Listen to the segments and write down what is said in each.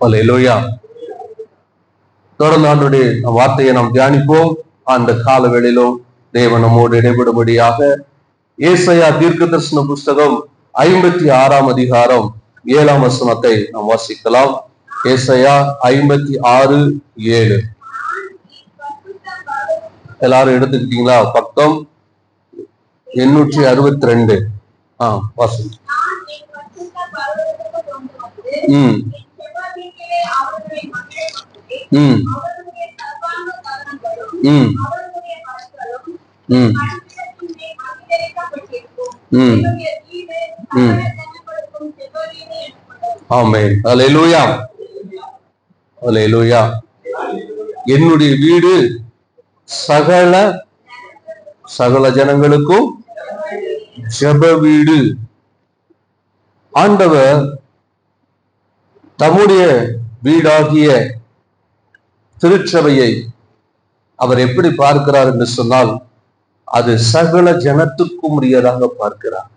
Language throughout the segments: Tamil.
அல்லேலூயா. தொடர்ந்து ஆண்டுடைய வார்த்தையை நாம் தியானிப்போம். அந்த கால வேளையிலும் தேவன் நம்மோடு இடைபடும்படியாக ஏசாயா தீர்க்கதரிசன புஸ்தகம் 56 அதிகாரம் 7 வசனத்தை நாம் வாசிக்கலாம். ஏசாயா 56:7. எல்லாரும் எடுத்துக்கிட்டீங்களா? பக்கம் 862. வாசி. ஆமென். அல்லேலூயா. அல்லேலூயா. என்னுடைய வீடு சகல ஜனங்களுக்கும் ஜெப வீடு. ஆண்டவர் தம்முடைய வீடாகிய திருச்சபையை அவர் எப்படி பார்க்கிறார் என்று சொன்னால், அது சகல ஜனத்துக்கும் உரியதாக பார்க்கிறார்.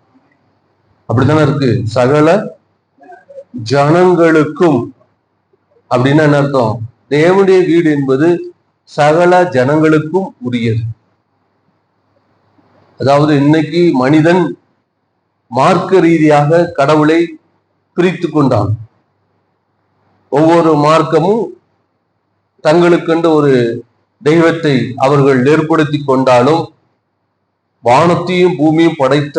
அப்படித்தானே இருக்கு. சகல ஜனங்களுக்கும் அப்படின்னா என்ன அர்த்தம்? தேவனுடைய வீடு என்பது சகல ஜனங்களுக்கும் உரியது. அதாவது இன்னைக்கு மனிதன் மார்க்க ரீதியாக கடவுளை பிரித்து கொண்டான். ஒவ்வொரு மார்க்கமும் தங்களுக்கென்று ஒரு தெய்வத்தை அவர்கள் ஏற்படுத்தி கொண்டாலும் வானத்தையும் பூமியும் படைத்த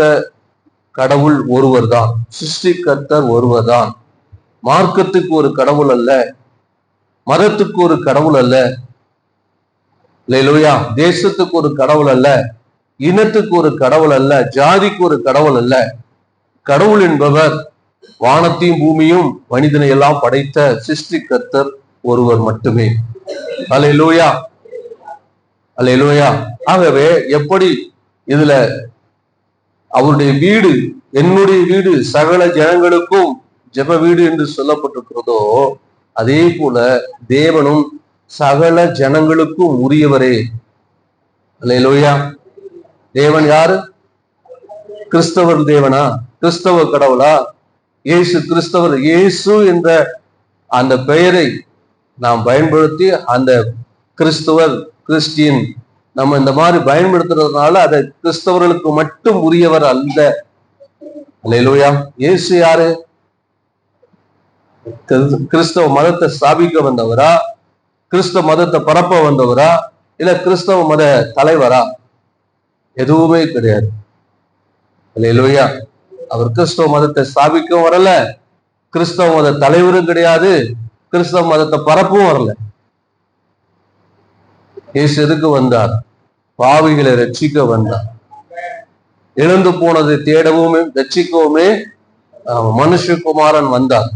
கடவுள் ஒருவர் தான், சிருஷ்டிகர்த்தர் ஒருவர் தான். மார்க்கத்துக்கு ஒரு கடவுள் அல்ல, மதத்துக்கு ஒரு கடவுள் அல்ல, அல்லேலூயா, தேசத்துக்கு ஒரு கடவுள் அல்ல, இனத்துக்கு ஒரு கடவுள் அல்ல, ஜாதிக்கு ஒரு கடவுள் அல்ல. கடவுள் என்பவர் வானத்தையும் பூமியும் மனிதனை எல்லாம் படைத்த சிருஷ்டிகர்த்தர் ஒருவர் மட்டுமே. அல்லேலூயா, அல்லேலூயா. ஆகவே எப்படி இதுல அவருடைய வீடு, என்னுடைய வீடு சகல ஜனங்களுக்கும் ஜெப வீடு என்று சொல்லப்பட்டிருக்கிறதோ, அதே போல தேவனும் சகல ஜனங்களுக்கும் உரியவரே. அல்லேலூயா. தேவன் யாரு? கிறிஸ்தவர் தேவனா? கிறிஸ்தவ கடவுளா? இயேசு கிறிஸ்தவர். இயேசு என்ற அந்த பெயரை நாம் பயன்படுத்தி அந்த கிறிஸ்தவர், கிறிஸ்டியன் நம்ம இந்த மாதிரி பயன்படுத்துறதுனால அதை கிறிஸ்தவர்களுக்கு மட்டும் உரியவர் அல்ல. அல்லேலூயா. இயேசு யாரு? கிறிஸ்தவ மதத்தை ஸ்தாபிக்க வந்தவரா? கிறிஸ்தவ மதத்தை பரப்ப வந்தவரா? இல்ல கிறிஸ்தவ மத தலைவரா? எதுவுமே கிடையாது. அல்லேலூயா. அவர் கிறிஸ்தவ மதத்தை ஸ்தாபிக்கவும் வரல, கிறிஸ்தவ மத தலைவரும் கிடையாது, கிறிஸ்தவ மதத்தை பரப்பவும் வரல. இயேசு எதுக்கு வந்தார்? பாவிகளை ரட்சிக்க வந்தார். இழந்து போனதை தேடவும் ரட்சிக்கவுமே மனுஷகுமாரன் வந்தார்.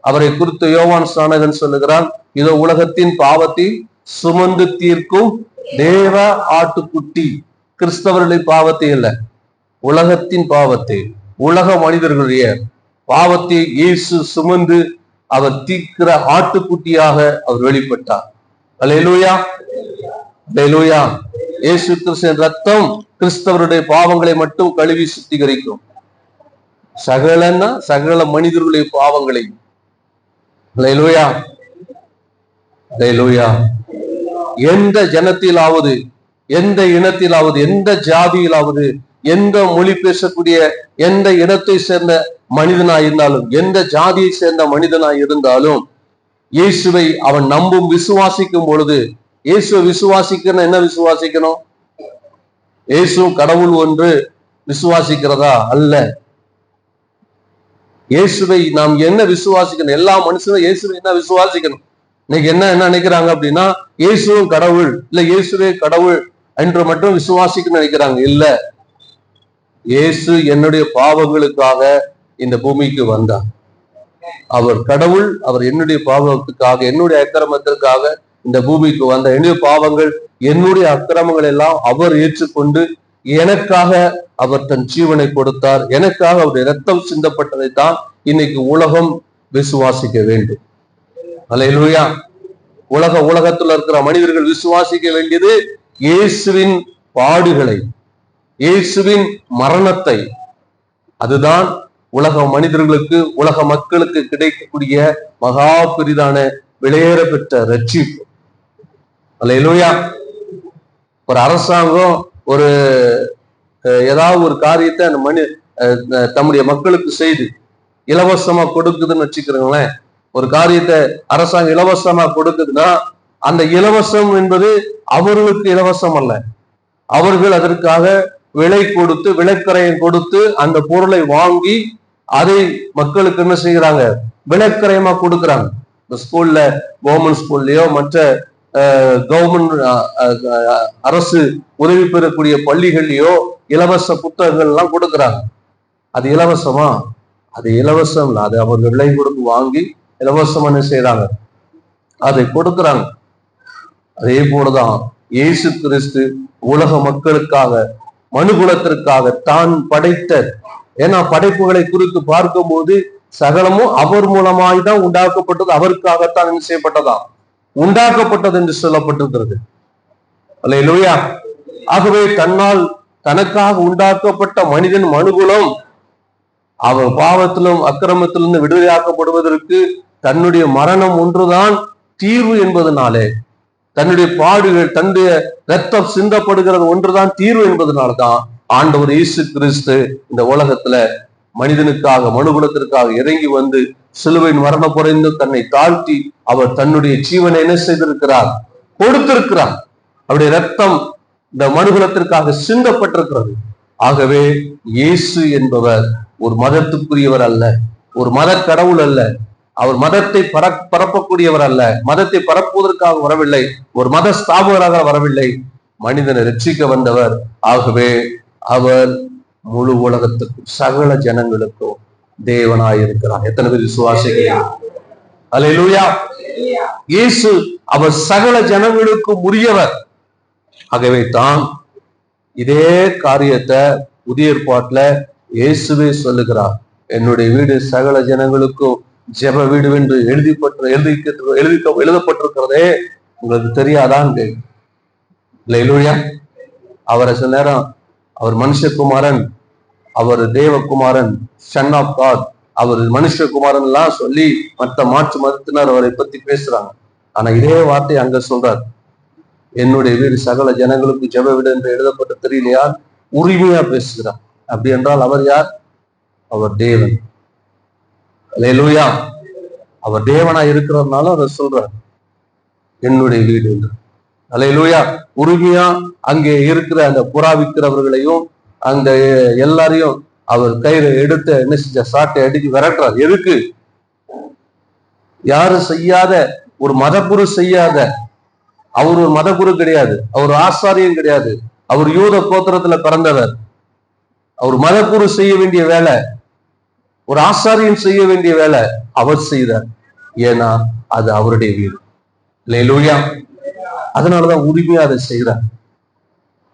அவரை குறித்து யோவான் ஸ்நானகன் சொல்லுகிறான், இதோ உலகத்தின் பாவத்தை சுமந்து தீர்க்கும் தேவ ஆட்டுக்குட்டி. கிறிஸ்தவர்களை பாவத்தை இல்ல, உலகத்தின் பாவத்தை, உலக மனிதர்களுடைய பாவத்தை இயேசு சுமந்து அவர் தீர்க்கிற ஆட்டுக்குட்டியாக அவர் வெளிப்பட்டார். அல்லேலூயா, அல்லேலூயா. இயேசு கிறிஸ்துவின் ரத்தம் கிறிஸ்தவருடைய பாவங்களை மட்டும் கழுவி சுத்திகரிக்கும். சகலன்னா சகல மனிதர்களுடைய பாவங்களை. அல்லேலூயா, அல்லேலூயா. எந்த ஜனத்திலாவது, எந்த இனத்திலாவது, எந்த ஜாதியிலாவது, எந்த மொழி பேசக்கூடிய எந்த இனத்தை சேர்ந்த மனிதனாய் இருந்தாலும், எந்த ஜாதியை சேர்ந்த மனிதனாய் இருந்தாலும், இயேசுவை அவன் நம்பும் விசுவாசிக்கும் பொழுது, இயேசுவை விசுவாசிக்கணும். என்ன விசுவாசிக்கணும்? இயேசு கடவுள் ஒன்று விசுவாசிக்கிறதா? அல்ல. இயேசுவை நாம் என்ன விசுவாசிக்கணும்? எல்லா மனுஷனும் இயேசுவை என்ன விசுவாசிக்கணும்? இன்னைக்கு என்ன நினைக்கிறாங்க அப்படின்னா, இயேசுவும் கடவுள் இல்ல, இயேசுவே கடவுள் என்று மட்டும் விசுவாசிக்கணும்னு நினைக்கிறாங்க. இல்ல, இயேசு என்னுடைய பாவங்களுக்காக இந்த பூமிக்கு வந்தார். அவர் கடவுள். அவர் என்னுடைய பாவத்துக்காக, என்னுடைய அக்கிரமத்திற்காக இந்த பூமிக்கு வந்த. என்னுடைய பாவங்கள், என்னுடைய அக்கிரமங்கள் எல்லாம் அவர் ஏற்றுக்கொண்டு எனக்காக அவர் தன் ஜீவனை கொடுத்தார். எனக்காக அவருடைய ரத்தம் சிந்தப்பட்டதைத்தான் இன்னைக்கு உலகம் விசுவாசிக்க வேண்டும். அல்லேலூயா. உலகத்துல இருக்கிற மனிதர்கள் விசுவாசிக்க வேண்டியது இயேசுவின் பாடுகளை, இயேசுவின் மரணத்தை. அதுதான் உலக மனிதர்களுக்கு, உலக மக்களுக்கு கிடைக்கக்கூடிய மகா பெரிதான விலையேற பெற்ற ரட்சிப்பு. அல்லேலூயா. ஒரு அரசாங்கம் ஒரு ஏதாவது ஒரு காரியத்தை அந்த தம்முடைய மக்களுக்கு செய்து இலவசமா கொடுக்குதுன்னு வச்சுக்கிறீங்களேன். ஒரு காரியத்தை அரசாங்கம் இலவசமா கொடுக்குதுன்னா அந்த இலவசம் என்பது அவர்களுக்கு இலவசம் அல்ல. அவர்கள் அதற்காக விலை கொடுத்து, விலைக்கரையம் கொடுத்து அந்த பொருளை வாங்கி அதை மக்களுக்கு என்ன செய்யறாங்க, விலைக்கரையமா கொடுக்குறாங்க. இந்த ஸ்கூல்ல, கவர்மெண்ட் ஸ்கூல்லயோ மற்ற கவர்மெண்ட் அரசு உதவி பெறக்கூடிய பள்ளிகள்லயோ இலவச புத்தகங்கள் எல்லாம் கொடுக்குறாங்க. அது இலவசமா? அது இலவசம் இல்லை. அது அவர்கள் விலை கொடுத்து வாங்கி இலவசமா என்ன செய்யறாங்க, அதை கொடுக்குறாங்க. அதே போலதான் இயேசு கிறிஸ்து உலக மக்களுக்காக, மனுகுலத்திற்காக தான் படைத்த, ஏன்னா படைப்புகளை குறித்து பார்க்கும் போது சகலமும் அவர் மூலமாய்தான் உண்டாக்கப்பட்டது, அவருக்காகத்தான் என்ன செய்யப்பட்டதா, உண்டாக்கப்பட்டது என்று சொல்லப்பட்டிருக்கிறது. அல்லேலூயா. ஆகவே தன்னால் தனக்காக உண்டாக்கப்பட்ட மனிதன் மனுகுலம் அவன் பாவத்திலும் அக்கிரமத்திலிருந்து விடுதலையாக்கப்படுவதற்கு தன்னுடைய மரணம் ஒன்றுதான் தீர்வு என்பதனாலே, தன்னுடைய பாடுகள், தன்னுடைய ரத்தம் சிந்தப்படுகிறது ஒன்றுதான் தீர்வு என்பதனால்தான் ஆண்டவர் இயேசு கிறிஸ்து இந்த உலகத்துல மனிதனுக்காக, மனுகுலத்திற்காக இறங்கி வந்து சிலுவையின் மரணம் குறைந்து தன்னை தாழ்த்தி அவர் தன்னுடைய ஜீவனை என்ன செய்திருக்கிறார், கொடுத்திருக்கிறார். அவருடைய ரத்தம் இந்த மனுகுலத்திற்காக சிந்தப்பட்டிருக்கிறது. ஆகவே இயேசு என்பவர் ஒரு மதத்துக்குரியவர் அல்ல, ஒரு மத கடவுள் அல்ல, அவர் மதத்தை பரப்பக்கூடியவர் அல்ல, மதத்தை பரப்புவதற்காக வரவில்லை, ஒரு மத ஸ்தாபகராக வரவில்லை, மனிதனை ரட்சிக்க வந்தவர். ஆகவே அவர் முழு உலகத்துக்கும் சகல ஜனங்களுக்கும் தேவனாயிருக்கிறார். எத்தனை பேர் விசுவாசிக்கிறார்? அல்லேலூயா. இயேசு அவர் சகல ஜனங்களுக்கும் உரியவர். ஆகவே தான் இதே காரியத்தை புதிய ஏற்பாட்டுல இயேசுவே சொல்லுகிறார். என்னுடைய வீடு சகல ஜனங்களுக்கும் ஜெப வீடு என்று எழுதப்பட்டிருக்கிறதே உங்களுக்கு தெரியாதான்? அல்லேலூயா. அவரை சில நேரம் அவர் மனுஷகுமாரன், அவர் தேவகுமாரன், சன் ஆஃப் காட், அவர் மனுஷகுமாரன் எல்லாம் சொல்லி மற்ற மாற்று மதத்தினர் அவரை பத்தி பேசுறாங்க. ஆனா இதே வார்த்தை அங்க சொல்றார், என்னுடைய வீடு சகல ஜனங்களுக்கு ஜெப வீடு என்று எழுதப்பட்ட தெரியலையா? உரிமையா பேசுகிறார். அப்படி என்றால் அவர் யார்? அவர் தேவன். அல்லேலூயா. அவர் தேவனா இருக்கிறதுனால அதை சொல்றார், என்னுடைய வீடு என்று. அல்லேலூயா. உரிமையா அங்கே இருக்கிற அந்த புறாவிக்கிறவர்களையும் அந்த எல்லாரையும் அவர் கையில எடுத்து என்ன செஞ்ச, சாட்டை அடிச்சு விரட்டுறார். எதுக்கு? யாரும் செய்யாத, ஒரு மதகுரு செய்யாத, அவர் ஒரு மதகுரு கிடையாது, அவர் ஆசாரியம் கிடையாது, அவர் யூத கோத்திரத்துல பிறந்தவர். அவர் மதகுரு செய்ய வேண்டிய வேலை, ஒரு ஆசாரியம் செய்ய வேண்டிய வேலை அவர் செய்தார். ஏன்னா அது அவருடைய வீடு. அல்லேலூயா. அதனாலதான் உரிமையா அதை செய்கிறார்.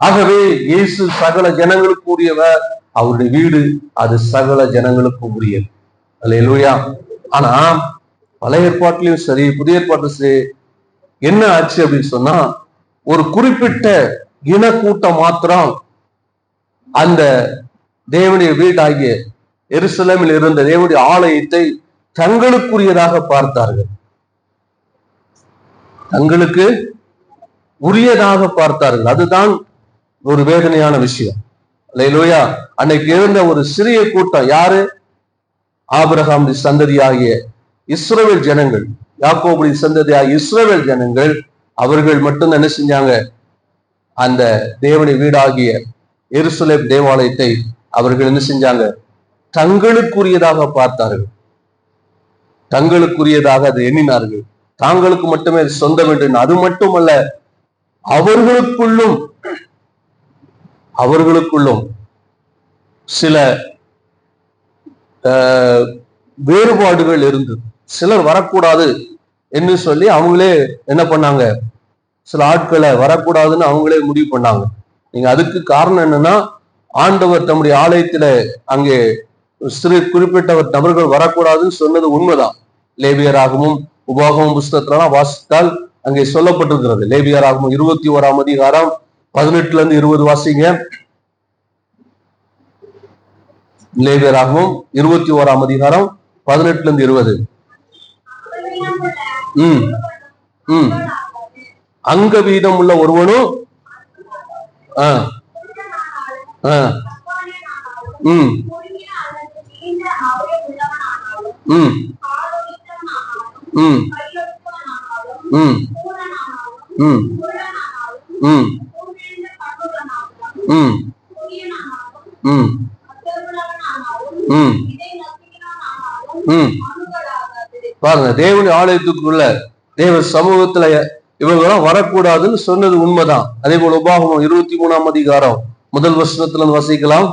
ஆகவே இயேசு சகல ஜனங்களுக்கு உரியவர், அவருடைய வீடு அது சகல ஜனங்களுக்கு உரியது. அல்லேலூயா. ஆனா பழைய ஏற்பாட்டிலையும் சரி, புதிய ஏற்பாட்டிலும் சரி, என்ன ஆச்சு அப்படின்னு சொன்னா, ஒரு குறிப்பிட்ட இனக்கூட்டம் மாத்திரம் அந்த தேவனுடைய வீடாகிய எருசலேமில் இருந்த தேவனுடைய ஆலயத்தை தங்களுக்குரியதாக பார்த்தார்கள், தங்களுக்கு உரியதாக பார்த்தார்கள். அதுதான் ஒரு வேதனையான விஷயம். அல்லேலூயா. அன்னைக்கு இருந்த ஒரு சிறிய கூட்டம் யாரு? ஆபிரகாம் சந்ததியாகிய இஸ்ரவேல் ஜனங்கள், யாக்கோபுடைய சந்ததியாகிய இஸ்ரவேல் ஜனங்கள். அவர்கள் மட்டும் என்ன செஞ்சாங்க? அந்த தேவனுடைய வீடாகிய எருசலேம் தேவாலயத்தை அவர்கள் என்ன செஞ்சாங்க? தங்களுக்குரியதாக பார்த்தார்கள், தங்களுக்குரியதாக அதை எண்ணினார்கள். தாங்களுக்கு மட்டுமே அது சொந்தம் என்று. அது மட்டுமல்ல, அவர்களுக்குள்ளும் சில வேறுபாடுகள் இருந்தது. சிலர் வரக்கூடாது என்று சொல்லி அவங்களே என்ன பண்ணாங்க, சில ஆட்களை வரக்கூடாதுன்னு அவங்களே முடிவு பண்ணாங்க. நீங்க அதுக்கு காரணம் என்னன்னா, ஆண்டவர் தம்முடைய ஆலயத்துல அங்கே சிறு குறிப்பிட்ட நபர்கள் வரக்கூடாதுன்னு சொன்னது உண்மைதான். லேவியராகவும் உபாகமும் புஸ்தகத்திலாம் வாசித்தால் அங்கே சொல்லப்பட்டிருக்கிறது. லேவியராகவும் 21ஆம் அதிகாரம் 18 இருந்து 20 வாசிங்க. லேவியராகமம் 21ஆம் அதிகாரம் 18-20. அங்க வீதம் உள்ள ஒருவனும் பாருங்க, தேவனுடைய ஆலயத்துக்குள்ள தேவ சமூகத்துல இவங்கெல்லாம் வரக்கூடாதுன்னு சொன்னது உண்மைதான். அதே போல உபாகமம் 23ஆம் அதிகாரம் 1 வசனத்துல வாசிக்கலாம்.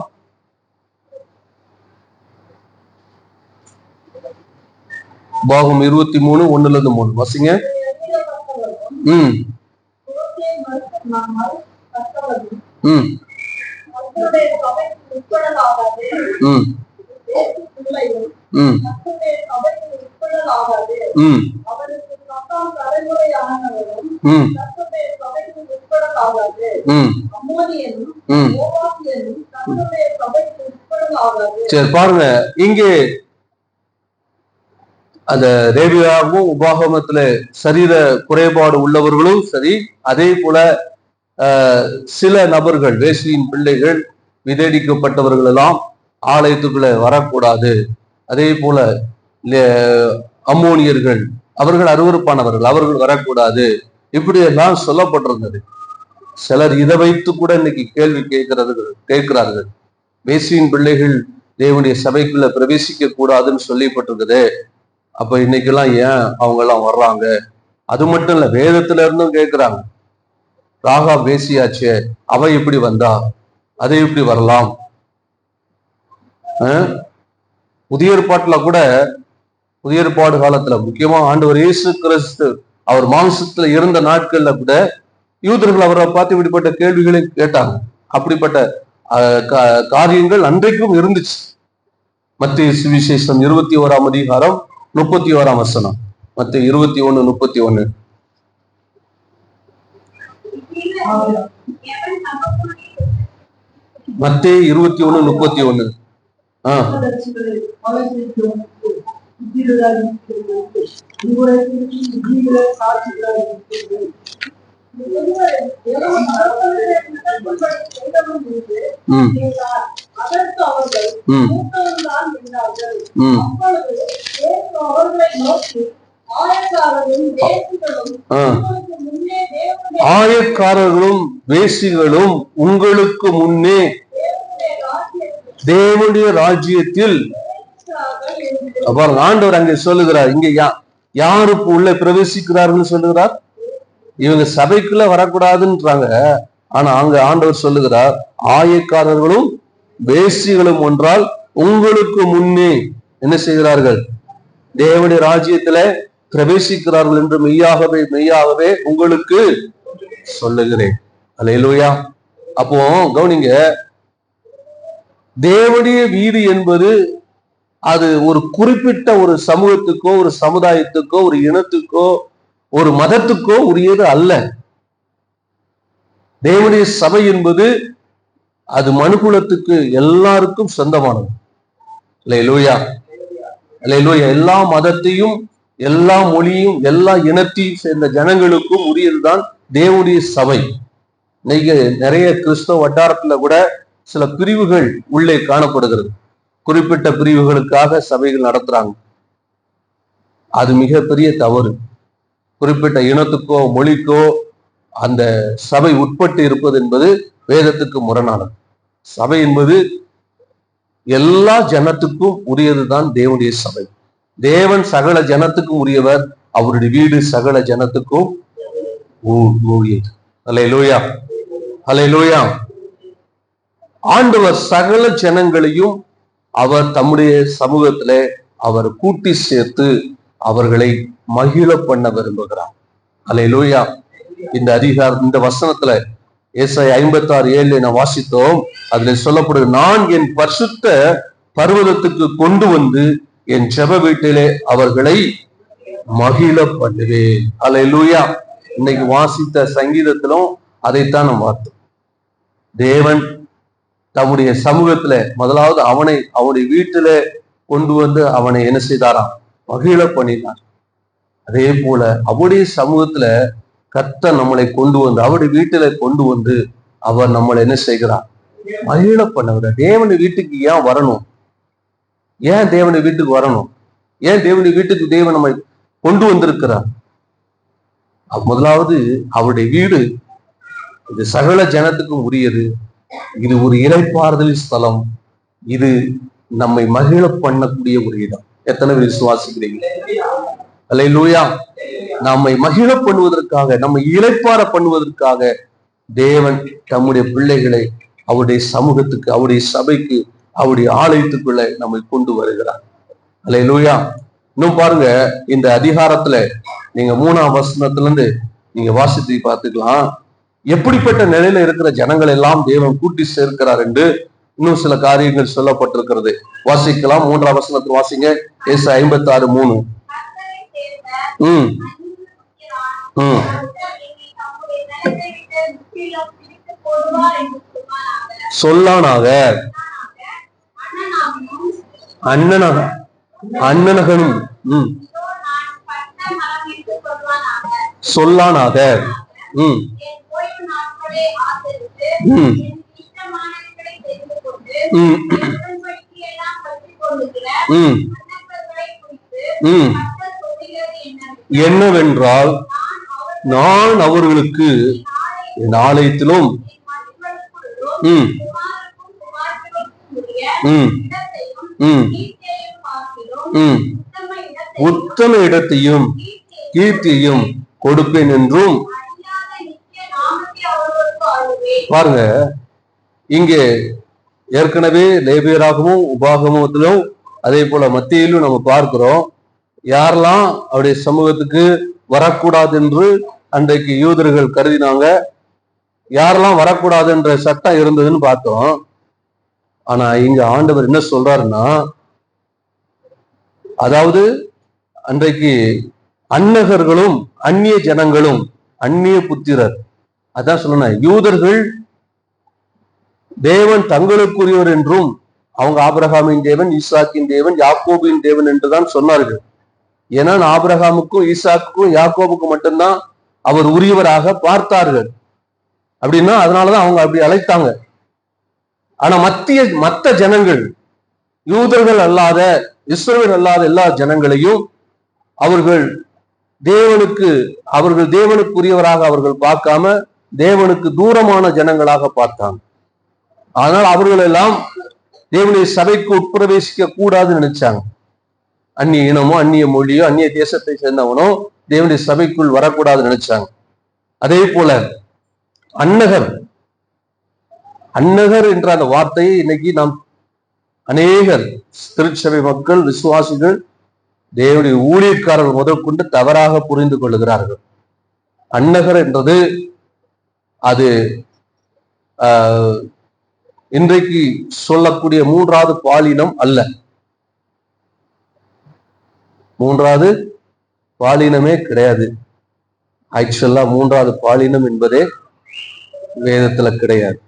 உபாகமம் 23:1-3 வாசிங்க. சரி, பாருங்க, இங்கே அந்த லேவியராகமம் உபாகமத்துல சரீர குறைபாடு உள்ளவர்களும் சரி, அதே போல சில நபர்கள், வேசியின் பிள்ளைகள், விதேடிக்கப்பட்டவர்கள் எல்லாம் ஆலயத்துக்குள்ள வரக்கூடாது. அதே போல அம்மோனியர்கள், அவர்கள் அருவருப்பானவர்கள், அவர்கள் வரக்கூடாது, இப்படி எல்லாம் சொல்லப்பட்டிருந்தது. சிலர் இதை வைத்து கூட இன்னைக்கு கேள்வி கேட்கிறார்கள். வேசியின் பிள்ளைகள் தேவனுடைய சபைக்குள்ள பிரவேசிக்க கூடாதுன்னு சொல்லப்பட்டிருக்குது. அப்ப இன்னைக்கெல்லாம் ஏன் அவங்க எல்லாம் வர்றாங்க? அது மட்டும் இல்ல, வேதத்துல இருந்தும் கேட்கிறாங்க. ராகா வேசியாச்சே, அவ இப்படி வந்தா, அதை இப்படி வரலாம். புதிய ஏற்பாட்டுல கூட, புதிய ஏற்பாடு காலத்துல முக்கியமா ஆண்டவர் இயேசு கிறிஸ்து அவர் மாம்சத்துல இருந்த நாட்கள்ல கூட யூதர்கள் அவரை பார்த்து இப்படிப்பட்ட கேள்விகளை கேட்டாங்க. அப்படிப்பட்ட காரியங்கள் அன்றைக்கும் இருந்துச்சு. மத்தேயு சுவிசேஷம் 21ஆம் அதிகாரம் 31ஆம் வசனம். மத்தேயு 21:31. மத்தேயு 21:31. ஆயக்காரர்களும் வேசிகளும் உங்களுக்கு முன்னே தேவனுடைய ராஜ்யத்தில், ஆண்டவர் அங்கே சொல்லுகிறார். இங்க யாருக்கு உள்ள பிரவேசிக்கிறார்கள் சொல்லுகிறார்? இவங்க சபைக்குள்ள வரக்கூடாதுன்றாங்க. ஆனா அங்க ஆண்டவர் சொல்லுகிறார், ஆயக்காரர்களும் வேசிகளும் ஒன்றால் உங்களுக்கு முன்னே என்ன செய்கிறார்கள்? தேவனுடைய ராஜ்யத்துல பிரவேசிக்கிறார்கள் என்று மெய்யாகவே மெய்யாகவே உங்களுக்கு சொல்லுகிறேன். அல்லேலூயா. அப்போ கவனிங்க, தேவனுடைய வீடு என்பது அது ஒரு குறிப்பிட்ட ஒரு சமூகத்துக்கோ, ஒரு சமுதாயத்துக்கோ, ஒரு இனத்துக்கோ, ஒரு மதத்துக்கோ உரியது அல்ல. தேவனுடைய சபை என்பது அது மனுக்குலத்துக்கு எல்லாருக்கும் சொந்தமானது. அல்லேலூயா, அல்லேலூயா. எல்லா மதத்தையும், எல்லா மொழியும், எல்லா இனத்தையும் சேர்ந்த ஜனங்களுக்கும் உரியதுதான் தேவனுடைய சபை. இன்னைக்கு நிறைய கிறிஸ்தவ வட்டாரத்துல கூட சில பிரிவுகள் உள்ளே காணப்படுகிறது. குறிப்பிட்ட பிரிவுகளுக்காக சபைகள் நடத்துறாங்க. அது மிகப்பெரிய தவறு. குறிப்பிட்ட இனத்துக்கோ மொழிக்கோ அந்த சபை உட்பட்டு இருப்பது என்பது வேதத்துக்கு முரணானது. சபை என்பது எல்லா ஜனத்துக்கும் உரியதுதான் தேவனுடைய சபை. தேவன் சகல ஜனத்துக்கும் உரியவர். அவருடைய வீடு சகல ஜனத்துக்கும் உரியது. அல்லேலூயா, அல்லேலூயா. ஆண்டவர் சகல ஜனங்களையும் அவர் தம்முடைய சமூகத்திலே அவர் கூட்டி சேர்த்து அவர்களை மகிழ பண்ண விரும்புகிறார். அல்லேலூயா. இந்த வசனத்துல ஏசாயா 56:7 நான் வாசித்தோம். அதுல சொல்லப்படுது, நான் என் பரிசுத்த பர்வதத்துக்கு கொண்டு வந்து என் ஜெப வீட்டிலே அவர்களை மகிழ பண்ணுவேன். அல்லேலூயா. இன்னைக்கு வாசித்த சங்கீதத்திலும் அதைத்தான் நாம் பார்த்தோம். தேவன் தம்முடைய சமூகத்துல முதலாவது அவனுடைய வீட்டுல கொண்டு வந்து அவனை என்ன செய்தாராம்? மகிழ பண்ணினார். அதே போல அவருடைய சமூகத்துல கர்த்தர் நம்மளை கொண்டு வந்து அவருடைய வீட்டுல கொண்டு வந்து அவர் நம்மளை என்ன செய்கிறார்? மகிழ பண்ணவர். தேவனுடைய வீட்டுக்கு ஏன் வரணும்? ஏன் தேவனுடைய வீட்டுக்கு வரணும்? ஏன் தேவனுடைய வீட்டுக்கு தேவன் நம்மை கொண்டு வந்திருக்கிறார்? முதலாவது அவருடைய வீடு இது சகல ஜனத்துக்கும் உரியது. இது ஒரு இளைப்பாறுதல் ஸ்தலம். இது நம்மை மகிழ பண்ணக்கூடிய ஒரு இடம். எத்தனை பேர் விசுவாசிக்கிறீங்க? அல்லேலூயா. நம்மை மகிழ பண்ணுவதற்காக, நம்மை இளைப்பாற பண்ணுவதற்காக தேவன் தம்முடைய பிள்ளைகளை அவருடைய சமூகத்துக்கு, அவருடைய சபைக்கு, அவருடைய ஆலயத்துக்குள்ள நம்மை கொண்டு வருகிறார். அல்லேலூயா. இன்னும் பாருங்க, இந்த அதிகாரத்துல நீங்க 3ஆம் வசனத்துல இருந்து நீங்க வாசித்து பார்த்துக்கலாம். எப்படிப்பட்ட நிலையில இருக்கிற ஜனங்கள் எல்லாம் தேவன் கூட்டி சேர்க்கிறார் என்று இன்னும் சில காரியங்கள் சொல்லப்பட்டிருக்கிறது. வாசிக்கலாம். 3ஆம் வசனத்தில் வாசிங்க. ஏசாயா 56:3. சொல்லானாக அண்ணனகனும் சொல்லானாக என்னவென்றால் நான் அவர்களுக்கு என் ஆலயத்திலும் உத்தம இடத்தையும் கீர்த்தியையும் கொடுப்பேன் என்றும். பாருங்க, இங்கே ஏற்கனவே லேவியராகவும் உபாகமத்திலும் அதே போல மத்தியிலும் நம்ம பார்க்கிறோம். யாரெல்லாம் அவருடைய சமூகத்துக்கு வரக்கூடாது என்று அன்றைக்கு யூதர்கள் கருதினாங்க, யாரெல்லாம் வரக்கூடாது என்ற சட்டம் இருந்ததுன்னு பார்த்தோம். ஆனா இங்க ஆண்டவர் என்ன சொல்றாருன்னா, அதாவது அன்றைக்கு அன்னகர்களும் அந்நிய ஜனங்களும் அந்நிய புத்திரர், அதான் சொல்லணும், யூதர்கள் தேவன் தங்களுக்குரியவர் என்றும் அவங்க ஆபிரகாமின் தேவன், ஈசாக்கின் தேவன், யாக்கோபின் தேவன் என்றுதான் சொன்னார்கள். ஏன்னா ஆபிரகாமுக்கும் ஈசாக்குக்கும் யாக்கோபுக்கும் மட்டும்தான் அவர் உரியவராக பார்த்தார்கள். அப்படின்னா அதனாலதான் அவங்க அப்படி அழைத்தாங்க. ஆனா மற்ற ஜனங்கள், யூதர்கள் அல்லாத, இஸ்ரவேல் அல்லாத எல்லா ஜனங்களையும் அவர்கள் தேவனுக்குரியவராக அவர்கள் பார்க்காம தேவனுக்கு தூரமான ஜனங்களாக பார்த்தாங்க. ஆனால் அவர்கள் எல்லாம் தேவனுடைய சபைக்கு உட்பிரவேசிக்க கூடாதுன்னு நினைச்சாங்க. அந்நிய இனமோ அந்நிய மொழியோ அந்நிய தேசத்தை சேர்ந்தவனோ தேவனுடைய சபைக்குள் வரக்கூடாதுன்னு நினைச்சாங்க. அதே போல அன்னகர் என்ற அந்த வார்த்தையை இன்னைக்கு நாம் அநேகர் திருச்சபை மக்கள், விசுவாசிகள், தேவனுடைய ஊழியக்காரர்கள் முதற்கொண்டு தவறாக புரிந்து கொள்ளுகிறார்கள். அன்னகர் என்றது அது இன்றைக்கு சொல்லக்கூடிய 3வது பாலினம் அல்ல. 3வது பாலினமே கிடையாது. ஆக்சுவலா 3வது பாலினம் என்பதே வேதத்துல கிடையாது.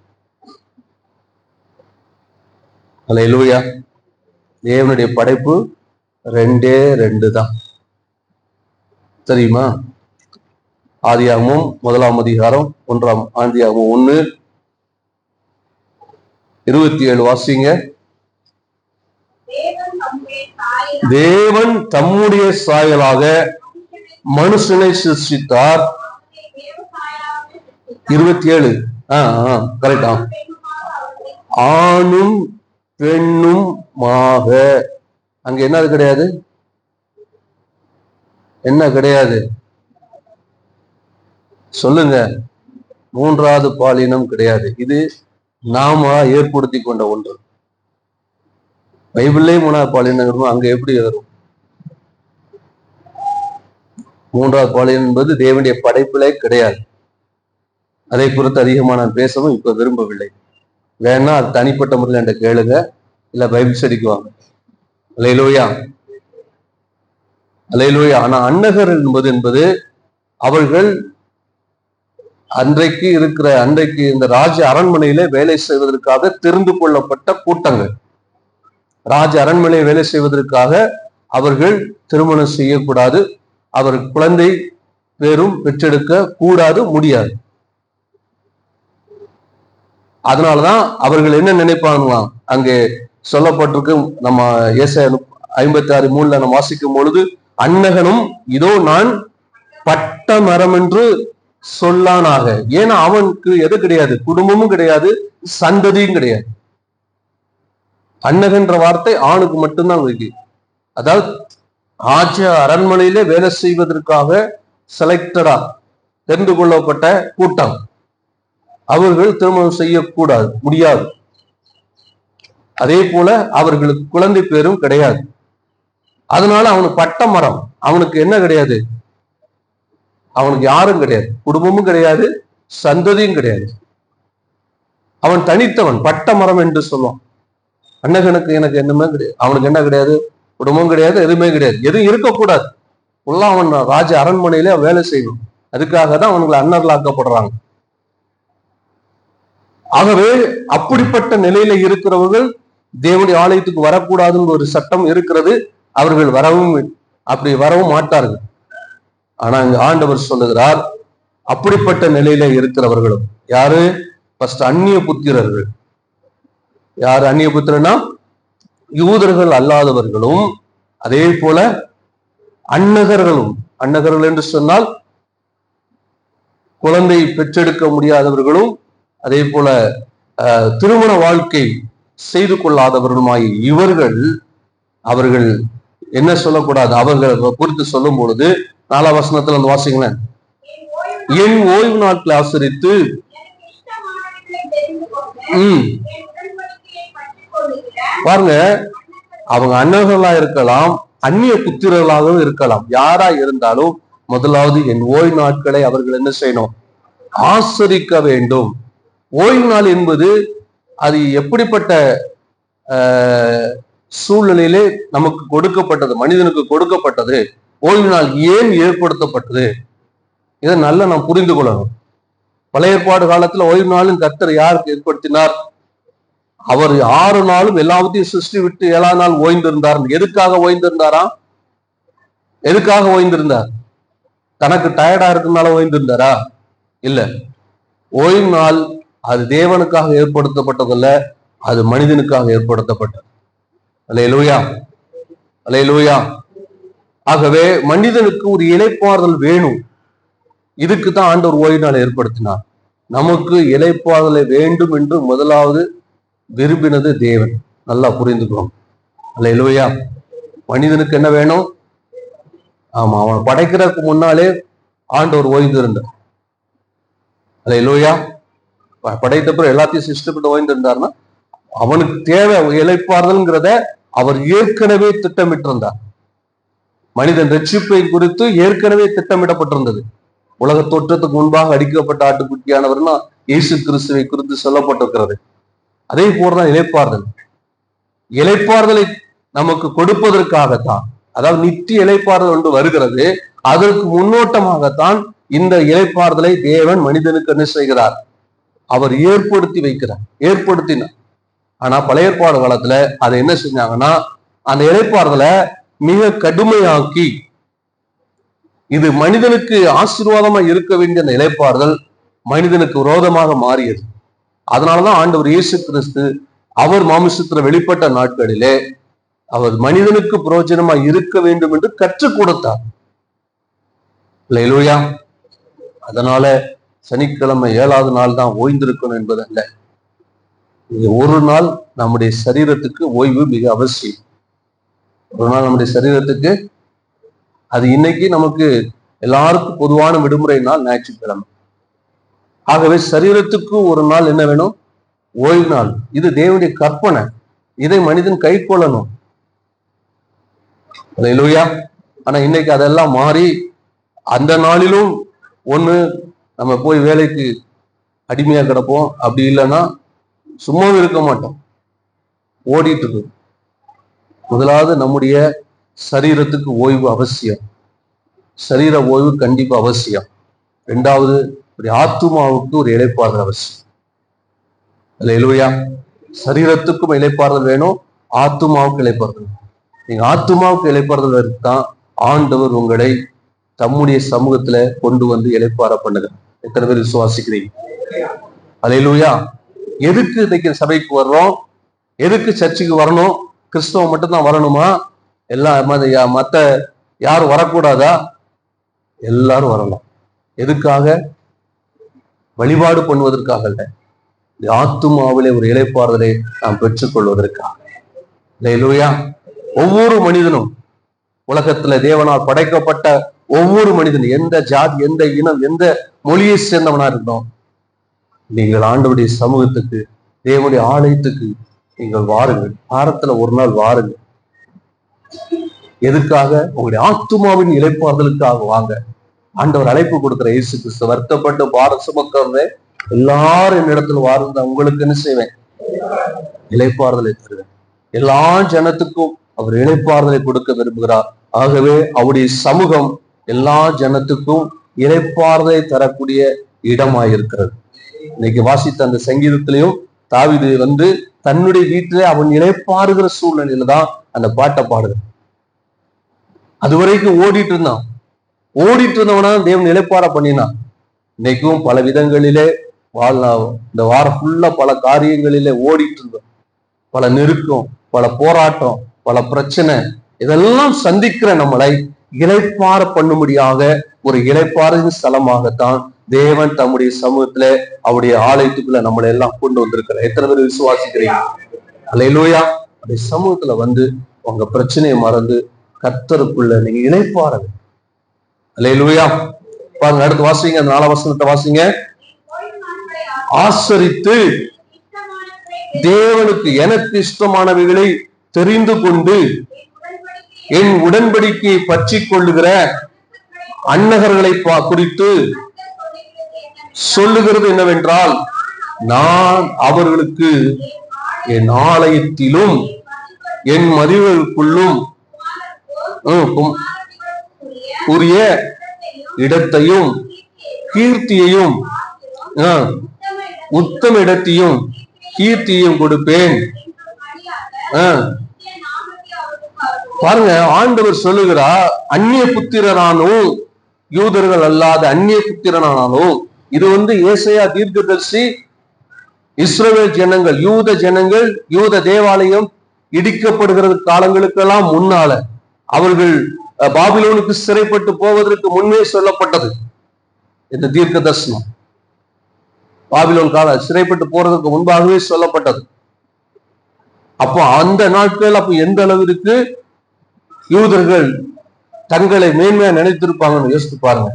அல்லேலூயா. தேவனுடைய படைப்பு 2 தான். தெரியுமா? ஆதியாகமம் 1ஆம் அதிகாரம் 1ஆம் ஆதியாகமம் 1:27 வாசிங்க. தேவன் தம்முடைய சாயலாக மனுஷனை சிருஷ்டித்தார். 27 கரெக்டா? ஆணும் பெண்ணுமாக. அங்க என்னது கிடையாது? என்ன கிடையாது சொல்லுங்க? 3வது பாலினம் கிடையாது. இது நாம ஏற்படுத்தி கொண்ட ஒன்று. பைபிள்லே 3வது பாலினம் அங்க எப்படி வரும்? 3வது பாலினம் என்பது தேவனுடைய படைப்பிலே கிடையாது. அதை குறித்து அதிகமா நான் பேசவும் இப்ப விரும்பவில்லை. வேணா அது தனிப்பட்ட முறையில் என்ற கேளுங்க, இல்ல பைபிள் ஸ்டடிக்கு வாங்க. அல்லேலூயா, அல்லேலூயா. ஆனா அன்னகர் என்பது அவர்கள் அன்றைக்கு இந்த ராஜ அரண்மனையிலே வேலை செய்வதற்காக தெரிந்து கொள்ளப்பட்ட கூட்டங்கள். ராஜ அரண்மனையை வேலை செய்வதற்காக அவர்கள் திருமணம் செய்யக்கூடாது, அவர் குழந்தை பேரும் பெற்றெடுக்க கூடாது, முடியாது. அதனாலதான் அவர்கள் என்ன நினைப்பாங்களாம், அங்கே சொல்லப்பட்டிருக்கு. நம்ம ஏசாயா 56:3 நம்ம வாசிக்கும் பொழுது, அன்னகனும் இதோ நான் பட்ட மரம் என்று சொல்லானாக. ஏன்னா அவனுக்கு எது கிடையாது, குடும்பமும் கிடையாது, சந்ததியும் கிடையாது. அன்னகன்ற வார்த்தை ஆணுக்கு மட்டும்தான் இருக்கு. அதாவது ஆட்ச அரண்மனையிலே வேலை செய்வதற்காக செலக்டடா தெரிந்து கொள்ளப்பட்ட கூட்டம். அவர்கள் திருமணம் செய்யக்கூடாது, முடியாது. அதே போல அவர்களுக்கு குழந்தை பேரும் கிடையாது. அதனால அவனுக்கு பட்ட மரம், அவனுக்கு என்ன கிடையாது, அவனுக்கு யாரும் கிடையாது, குடும்பமும் கிடையாது, சந்ததியும் கிடையாது. அவன் தனித்தவன், பட்ட மரம் என்று சொல்லுவான். அன்னகனுக்கு எனக்கு என்னமே கிடையாது, அவனுக்கு என்ன கிடையாது, குடும்பம் கிடையாது, எதுவுமே கிடையாது, எதுவும் இருக்கக்கூடாது. உள்ள அவன் ராஜ அரண்மனையில வேலை செய்யணும். அதுக்காக தான் அவனுங்களை அன்னர்களாக்கப்படுறாங்க. ஆகவே அப்படிப்பட்ட நிலையில இருக்கிறவர்கள் தேவனுடைய ஆலயத்துக்கு வரக்கூடாதுன்னு ஒரு சட்டம் இருக்கிறது. அவர்கள் வரவும் மாட்டார்கள். ஆனா இங்க ஆண்டவர் சொல்லுகிறார், அப்படிப்பட்ட நிலையில இருக்கிறவர்களும் யாரு, ஃபர்ஸ்ட் அந்நிய புத்திரர்கள். யாரு அந்நிய புத்திரனா, யூதர்கள் அல்லாதவர்களும், அதே போல அன்னகர்களும். அன்னகர்கள் என்று சொன்னால் குழந்தை பெற்றெடுக்க முடியாதவர்களும், அதே போல திருமண வாழ்க்கை செய்து கொள்ளாதவர்களுமாய் அவர்கள் என்ன சொல்லக்கூடாது, அவர்கள் குறித்து சொல்லும் பொழுது 4ஆம் வசனத்துல அந்த வாசிங்களேன், என் ஓய்வு நாட்களை ஆசரித்து பாருங்க, அவங்க அன்னர்களா இருக்கலாம், அந்நிய புத்திரர்களாகவும் இருக்கலாம். யாரா இருந்தாலும் முதலாவது என் ஓய்வு நாட்களை அவர்கள் என்ன செய்யணும், ஆசரிக்க வேண்டும். ஓய்வு நாள் என்பது அது எப்படிப்பட்ட சூழ்நிலையிலே நமக்கு கொடுக்கப்பட்டது, மனிதனுக்கு கொடுக்கப்பட்டது, ஓய்வு நாள் ஏன் ஏற்படுத்தப்பட்டது, இதை நல்லா நாம் புரிந்து கொள்ளணும். பழைய ஏற்பாடு காலத்துல ஓய்வு நாளும் கர்த்தர் யாருக்கு ஏற்படுத்தினார், அவர் 6 நாளும் எல்லாத்தையும் சிருஷ்டி விட்டு 7ஆம் நாள் ஓய்ந்திருந்தார். எதுக்காக ஓய்ந்திருந்தாராம், எதுக்காக ஓய்ந்திருந்தார், தனக்கு டயர்டா இருக்குனால ஓய்ந்திருந்தாரா, இல்ல. ஓய்வு நாள் அது தேவனுக்காக ஏற்படுத்தப்பட்டதல்ல, அது மனிதனுக்காக ஏற்படுத்தப்பட்டது. அல்லேலூயா, அல்லேலூயா. ஆகவே மனிதனுக்கு ஒரு இளைப்பாறுதல் வேணும். இதுக்கு தான் ஆண்டவர் ஓய்வு நாள் ஏற்படுத்தினார். நமக்கு இளைப்பாறுதலை வேண்டும் என்று முதலாவது விரும்பினது தேவன். நல்லா புரிந்துக்கிறோம். அல்லேலூயா. மனிதனுக்கு என்ன வேணும், ஆமா, அவன் படைக்கிறதுக்கு முன்னாலே ஆண்டவர் ஓய்ந்து இருந்தார். அல்லேலூயா. படைத்தப்புறம் எல்லாத்தையும் சிஸ்டப்பட்டு ஓய்ந்து இருந்தார்னா அவனுக்கு தேவை இளைப்பாறுதல்ங்கிறத அவர் ஏற்கனவே திட்டமிட்டிருந்தார். மனிதன் ரட்சிப்பை குறித்து ஏற்கனவே திட்டமிடப்பட்டிருந்தது. உலக தோற்றத்துக்கு முன்பாக அடிக்கப்பட்ட ஆட்டுக்குட்டியானவர்னா இயேசு கிறிஸ்துவை குறித்து சொல்லப்பட்டிருக்கிறது. அதே போலதான் இளைப்பாறுதல். இளைப்பாறுதலை நமக்கு கொடுப்பதற்காகத்தான், அதாவது நித்திய இளைப்பாறுதல் ஒன்று வருகிறது. அதற்கு முன்னோட்டமாகத்தான் இந்த இளைப்பாறுதலை தேவன் மனிதனுக்கு என்ன செய்கிறார், அவர் ஏற்படுத்தினார். ஆனா பழைய ஏற்பாடு காலத்துல அதை என்ன செஞ்சாங்கன்னா, அந்த இளைப்பாறுதலை மிக கடுமையாக்கி, இது மனிதனுக்கு ஆசீர்வாதமா இருக்க வேண்டிய அந்த இளைப்பாறுதல் மனிதனுக்கு விரோதமாக மாறியது. அதனாலதான் ஆண்டவர் இயேசு கிறிஸ்து அவர் மாமிசத்துல வெளிப்பட்ட நாட்களிலே அவர் மனிதனுக்கு பிரயோஜனமா இருக்க வேண்டும் என்று கற்றுக் கொடுத்தார். அல்லேலூயா. அதனால சனிக்கிழமை 7வது நாள் தான் ஓய்ந்திருக்கணும் என்பதல்ல. ஒரு நாள் நம்முடைய சரீரத்துக்கு ஓய்வு மிக அவசியம். ஒரு நாள் நம்முடைய சரீரத்துக்கு, அது இன்னைக்கு நமக்கு எல்லாருக்கும் பொதுவான விடுமுறை நாள் ஞாயிற்றுக்கிழமை. ஆகவே சரீரத்துக்கு ஒரு நாள் என்ன வேணும், ஓய்வு நாள். இது தேவனுடைய கற்பனை, இதை மனிதன் கை கொள்ளணும். அல்லேலூயா. ஆனா இன்னைக்கு அதெல்லாம் மாறி, அந்த நாளிலும் ஒண்ணு நம்ம போய் வேலைக்கு அடிமையா கிடப்போம், அப்படி இல்லைன்னா சும்மாவும் இருக்க மாட்டோம், ஓடிட்டு இருக்கு. முதலாவது நம்முடைய சரீரத்துக்கு ஓய்வு அவசியம், சரீர ஓய்வு கண்டிப்பா அவசியம். 2வது ஆத்துமாவுக்கு ஒரு இளைப்பாறுதல் அவசியம். அல்லேலூயா. சரீரத்துக்கும் இளைப்பாறுதல் வேணும், ஆத்துமாவுக்கு இளைப்பாறுதல். நீங்க ஆத்துமாவுக்கு இளைப்பாறுதல் தான் ஆண்டவர் உங்களை தம்முடைய சமூகத்துல கொண்டு வந்து இளைப்பாற பண்ணுங்க. எத்தனை பேர் விசுவாசிக்கிறீங்க? அல்லேலூயா. எதுக்கு இன்னைக்கு சபைக்கு வர்றோம்? எதுக்கு சர்ச்சுக்கு வரணும்? கிறிஸ்தவம் மட்டும்தான் வரணுமா? எல்லாம் மத்த யாரும் வரக்கூடாதா? எல்லாரும் வரலாம். எதுக்காக? வழிபாடு பண்ணுவதற்காக அல்ல, ஆத்துமாவிலே ஒரு இளைப்பாறுதலை நாம் பெற்றுக்கொள்வதற்காக. அல்லேலூயா. ஒவ்வொரு மனிதனும், உலகத்துல தேவனால் படைக்கப்பட்ட ஒவ்வொரு மனிதனும், எந்த ஜாதி, எந்த இனம், எந்த மொழியை சேர்ந்தவனா இருக்கணும், நீங்கள் ஆண்டவருடைய சமூகத்துக்கு, தேவனுடைய ஆலயத்துக்கு நீங்கள் வாருங்கள். வாரத்துல ஒரு நாள் வாருங்கள். எதுக்காக? உங்களுடைய ஆத்துமாவின் இளைப்பாறுதலுக்காக வாங்க. ஆண்டவர் அழைப்பு கொடுக்கிற இயேசு கிறிஸ்து, வருத்தப்பட்டு பாரம் சுமக்கிறதே எல்லாரும் என்னிடத்துல வாருங்க, உங்களுக்கு என்ன செய்வேன்? இளைப்பாறுதலை தருவேன். எல்லா ஜனத்துக்கும் அவர் இளைப்பாறுதலை கொடுக்க விரும்புகிறார். ஆகவே அவருடைய சமூகம் எல்லா ஜனத்துக்கும் இளைப்பாறுதலை தரக்கூடிய இடமாயிருக்கிறது. இன்னைக்கு வாசித்த அந்த சங்கீதத்திலையும் தாவீது தன்னுடைய வீட்டிலே அவன் இளைப்பாறுகிற சூழ்நிலையில தான் அந்த பாட்டை பாடுகிறான். அது வரைக்கும் ஓடிட்டு இருந்தவனா தேவன் இளைப்பாற பண்ணினான். இன்னைக்கும் பல விதங்களிலே இந்த வாரம் ஃபுல்லா பல காரியங்களிலே ஓடிட்டு இருந்தோம். பல நெருக்கம், பல போராட்டம், பல பிரச்சனை, இதெல்லாம் சந்திக்கிற நம்மளை இளைப்பாற பண்ணும்படியாக ஒரு இளைப்பாறும் ஸ்தலமாகத்தான் தேவன் தம்முடைய சமூகத்துல அவருடைய ஆலயத்துக்குள்ள நம்மளை எல்லாம் கொண்டு வந்திருக்கிறார். எத்தனை பேர் விசுவாசிக்கிறீங்க? அல்லேலூயா. அப்படி சமூகத்துல உங்க பிரச்சனையை மறந்து கர்த்தருக்குள்ள நீங்க இளைப்பாறுங்க. அல்லேலூயா. பாருங்க, அடுத்து வாசிங்க, அந்த 4ஆம் வசனத்தை வாசிங்க. ஆசரித்து தேவனுக்கு எனக்கு இஷ்டமானவைகளை தெரிந்து கொண்டு என் உடன்படிக்கையை பற்றி கொள்ளுகிற அன்னகர்களை குறித்து சொல்லுகிறது என்னவென்றால், நான் அவர்களுக்கு என் ஆலயத்திலும் என் மதில்களுக்குள்ளும் உரிய இடத்தையும் கீர்த்தியையும் உத்தம இடத்தையும் கீர்த்தியையும் கொடுப்பேன். பாருங்க, ஆண்டவர் சொல்லுகிறார், அந்நிய புத்திரனாலும் யூதர்கள் அல்லாத அந்நிய புத்திரனானாலும், இது ஏசாயா தீர்க்கதரிசி இஸ்ரவேல் ஜனங்கள், யூத ஜனங்கள், யூத தேவாலயம் இடிக்கப்படுகிறது காலங்களுக்கெல்லாம் முன்னால, அவர்கள் பாபிலோனுக்கு சிறைப்பட்டு போவதற்கு முன்னே சொல்லப்பட்டது இந்த தீர்க்க தரிசனம். பாபிலோன் கால சிறைப்பட்டு போறதுக்கு முன்பாகவே சொல்லப்பட்டது. அப்போ அந்த நாட்கள் எந்த அளவிற்கு யூதர்கள் தங்களை மேன்மையா நினைத்திருப்பாங்கன்னு யோசித்து பாருங்க.